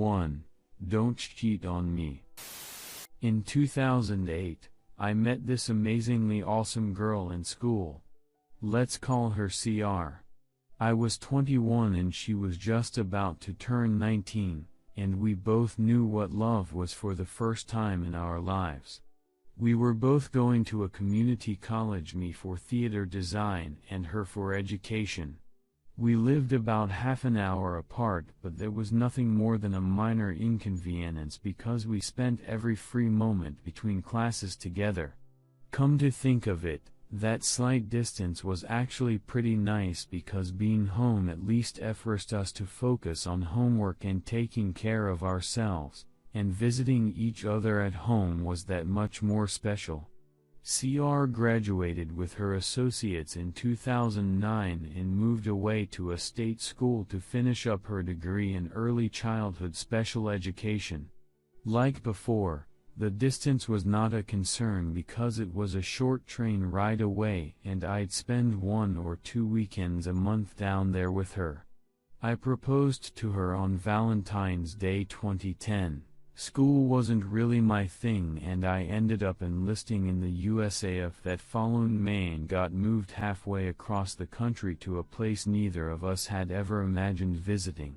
1. Don't cheat on me. In 2008, I met this amazingly awesome girl in school. Let's call her CR. I was 21 and she was just about to turn 19, and we both knew what love was for the first time in our lives. We were both going to a community college, me for theater design and her for education. We lived about half an hour apart, but there was nothing more than a minor inconvenience because we spent every free moment between classes together. Come to think of it, that slight distance was actually pretty nice because being home at least forced us to focus on homework and taking care of ourselves, and visiting each other at home was that much more special. CR graduated with her associates in 2009 and moved away to a state school to finish up her degree in early childhood special education. Like before, the distance was not a concern because it was a short train ride away and I'd spend 1 or 2 weekends a month down there with her. I proposed to her on Valentine's Day 2010. School wasn't really my thing and I ended up enlisting in the USAF that following May and got moved halfway across the country to a place neither of us had ever imagined visiting.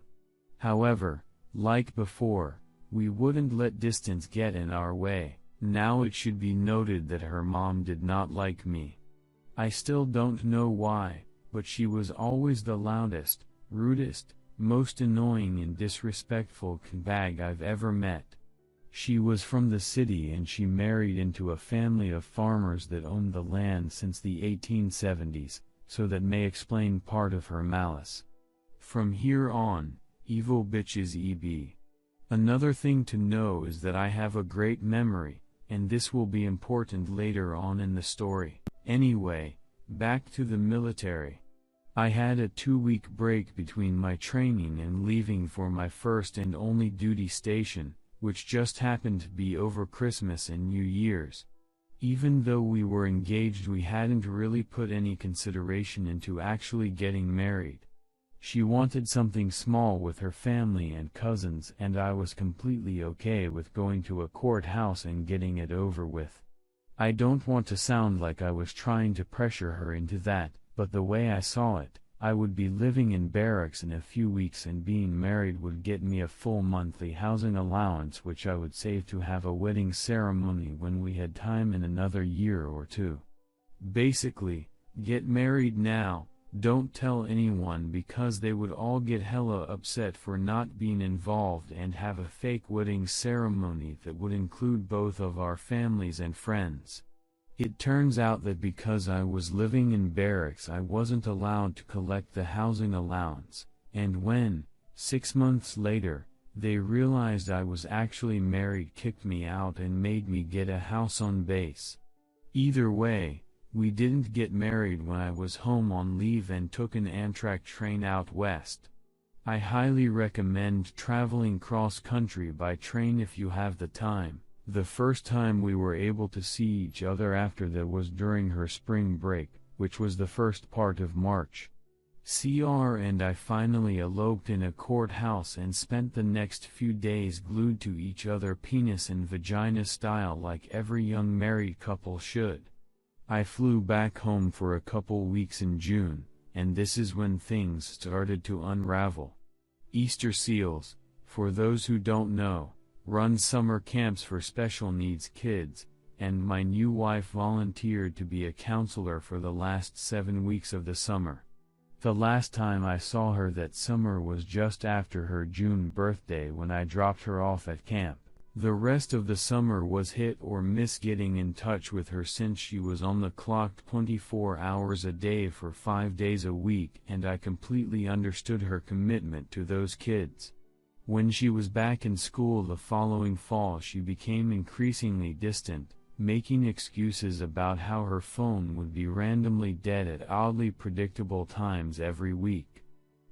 However, like before, we wouldn't let distance get in our way. Now it should be noted that her mom did not like me. I still don't know why, but she was always the loudest, rudest, most annoying and disrespectful bag I've ever met. She was from the city and she married into a family of farmers that owned the land since the 1870s, so that may explain part of her malice. From here on, evil bitches EB. Another thing to know is that I have a great memory, and this will be important later on in the story. Anyway, back to the military. I had a 2-week break between my training and leaving for my first and only duty station, which just happened to be over Christmas and New Year's. Even though we were engaged, we hadn't really put any consideration into actually getting married. She wanted something small with her family and cousins, and I was completely okay with going to a courthouse and getting it over with. I don't want to sound like I was trying to pressure her into that, but the way I saw it, I would be living in barracks in a few weeks and being married would get me a full monthly housing allowance which I would save to have a wedding ceremony when we had time in another year or 2. Basically, get married now, don't tell anyone because they would all get hella upset for not being involved and have a fake wedding ceremony that would include both of our families and friends. It turns out that because I was living in barracks I wasn't allowed to collect the housing allowance, and when, 6 months later, they realized I was actually married, kicked me out and made me get a house on base. Either way, we didn't get married when I was home on leave and took an Amtrak train out west. I highly recommend traveling cross-country by train if you have the time. The first time we were able to see each other after that was during her spring break, which was the first part of March. CR and I finally eloped in a courthouse and spent the next few days glued to each other penis and vagina style like every young married couple should. I flew back home for a couple weeks in June, and this is when things started to unravel. Easter Seals, for those who don't know, run summer camps for special needs kids, and my new wife volunteered to be a counselor for the last 7 weeks of the summer. The last time I saw her that summer was just after her June birthday when I dropped her off at camp. The rest of the summer was hit or miss getting in touch with her since she was on the clock 24 hours a day for 5 days a week, and I completely understood her commitment to those kids. When she was back in school the following fall she became increasingly distant, making excuses about how her phone would be randomly dead at oddly predictable times every week.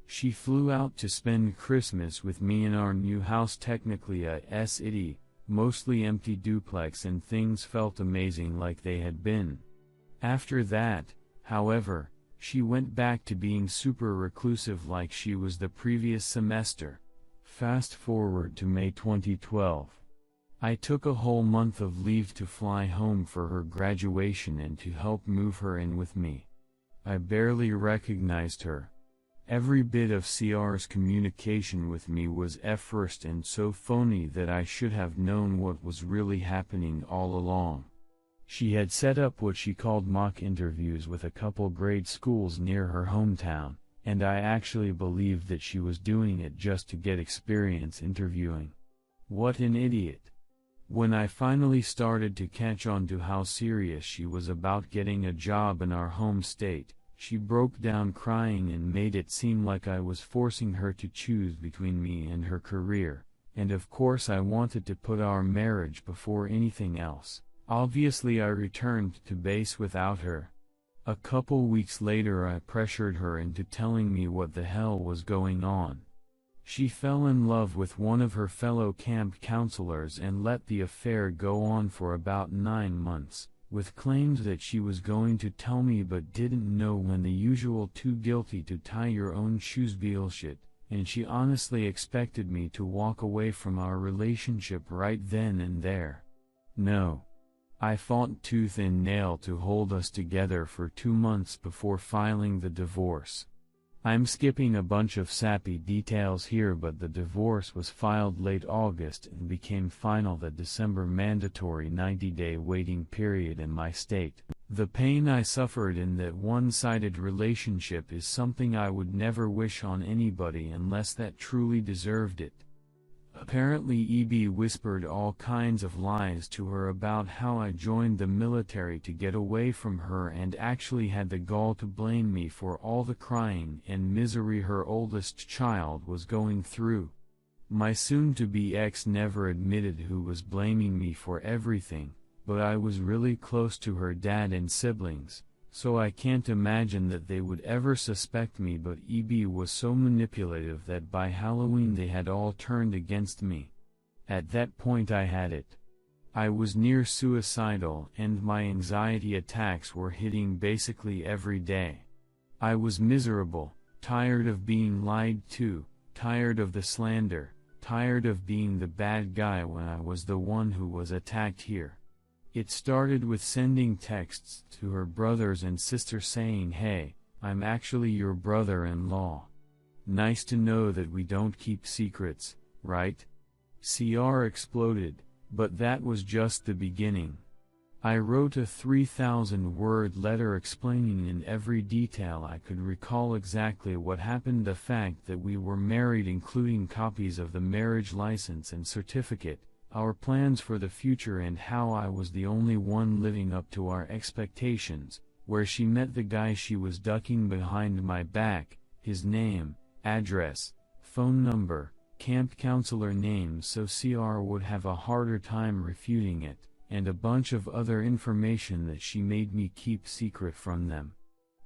She flew out to spend Christmas with me in our new house, technically a city, mostly empty duplex, and things felt amazing like they had been. After that, however, she went back to being super reclusive like she was the previous semester. Fast forward to May 2012. I took a whole month of leave to fly home for her graduation and to help move her in with me. I barely recognized her. Every bit of CR's communication with me was forced and so phony that I should have known what was really happening all along. She had set up what she called mock interviews with a couple grade schools near her hometown, and I actually believed that she was doing it just to get experience interviewing. What an idiot. When I finally started to catch on to how serious she was about getting a job in our home state, she broke down crying and made it seem like I was forcing her to choose between me and her career, and of course I wanted to put our marriage before anything else. Obviously I returned to base without her. A couple weeks later I pressured her into telling me what the hell was going on. She fell in love with one of her fellow camp counselors and let the affair go on for about 9 months, with claims that she was going to tell me but didn't know when, the usual too guilty to tie your own shoes bullshit, and she honestly expected me to walk away from our relationship right then and there. No. I fought tooth and nail to hold us together for 2 months before filing the divorce. I'm skipping a bunch of sappy details here, but the divorce was filed late August and became final that December, mandatory 90-day waiting period in my state. The pain I suffered in that one-sided relationship is something I would never wish on anybody unless that truly deserved it. Apparently EB whispered all kinds of lies to her about how I joined the military to get away from her and actually had the gall to blame me for all the crying and misery her oldest child was going through. My soon-to-be ex never admitted who was blaming me for everything, but I was really close to her dad and siblings, so I can't imagine that they would ever suspect me, but EB was so manipulative that by Halloween they had all turned against me. At that point I had it. I was near suicidal and my anxiety attacks were hitting basically every day. I was miserable, tired of being lied to, tired of the slander, tired of being the bad guy when I was the one who was attacked here. It started with sending texts to her brothers and sister saying, "Hey, I'm actually your brother-in-law. Nice to know that we don't keep secrets, right?" CR exploded, but that was just the beginning. I wrote a 3,000-word letter explaining in every detail I could recall exactly what happened, the fact that we were married including copies of the marriage license and certificate, our plans for the future, and how I was the only one living up to our expectations, where she met the guy she was ducking behind my back, his name, address, phone number, camp counselor name so CR would have a harder time refuting it, and a bunch of other information that she made me keep secret from them.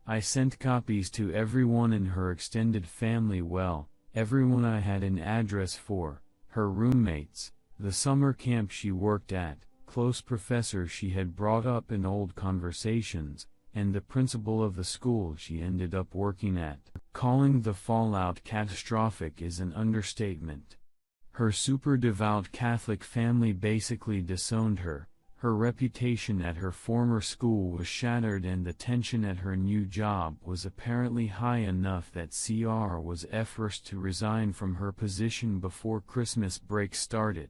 I sent copies to everyone in her extended family, well, everyone I had an address for, her roommates, the summer camp she worked at, close professors she had brought up in old conversations, and the principal of the school she ended up working at. Calling the fallout catastrophic is an understatement. Her super devout Catholic family basically disowned her, her reputation at her former school was shattered, and the tension at her new job was apparently high enough that CR was forced to resign from her position before Christmas break started.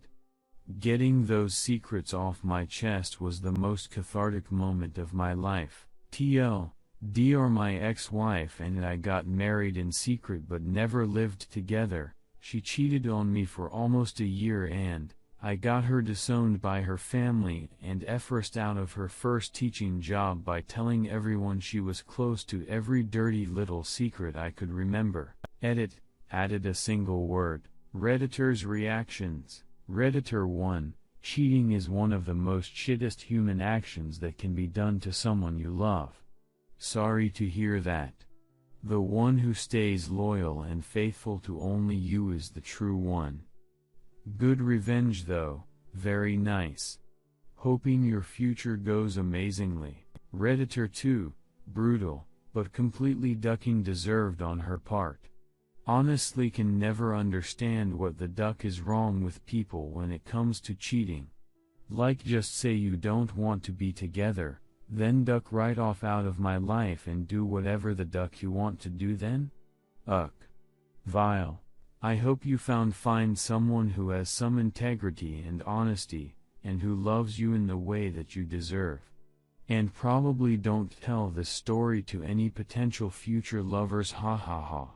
Getting those secrets off my chest was the most cathartic moment of my life. TLDR, my ex-wife and I got married in secret but never lived together. She cheated on me for almost a year and I got her disowned by her family and forced out of her first teaching job by telling everyone she was close to every dirty little secret I could remember. Edit, added a single word. Redditor's reactions. Redditor 1, cheating is one of the most shittest human actions that can be done to someone you love. Sorry to hear that. The one who stays loyal and faithful to only you is the true one. Good revenge though, very nice. Hoping your future goes amazingly. Redditor 2, brutal, but completely ducking deserved on her part. Honestly can never understand what the duck is wrong with people when it comes to cheating. Like just say you don't want to be together, then duck right off out of my life and do whatever the duck you want to do then? Ugh. Vile. I hope you find someone who has some integrity and honesty, and who loves you in the way that you deserve. And probably don't tell this story to any potential future lovers, ha ha ha.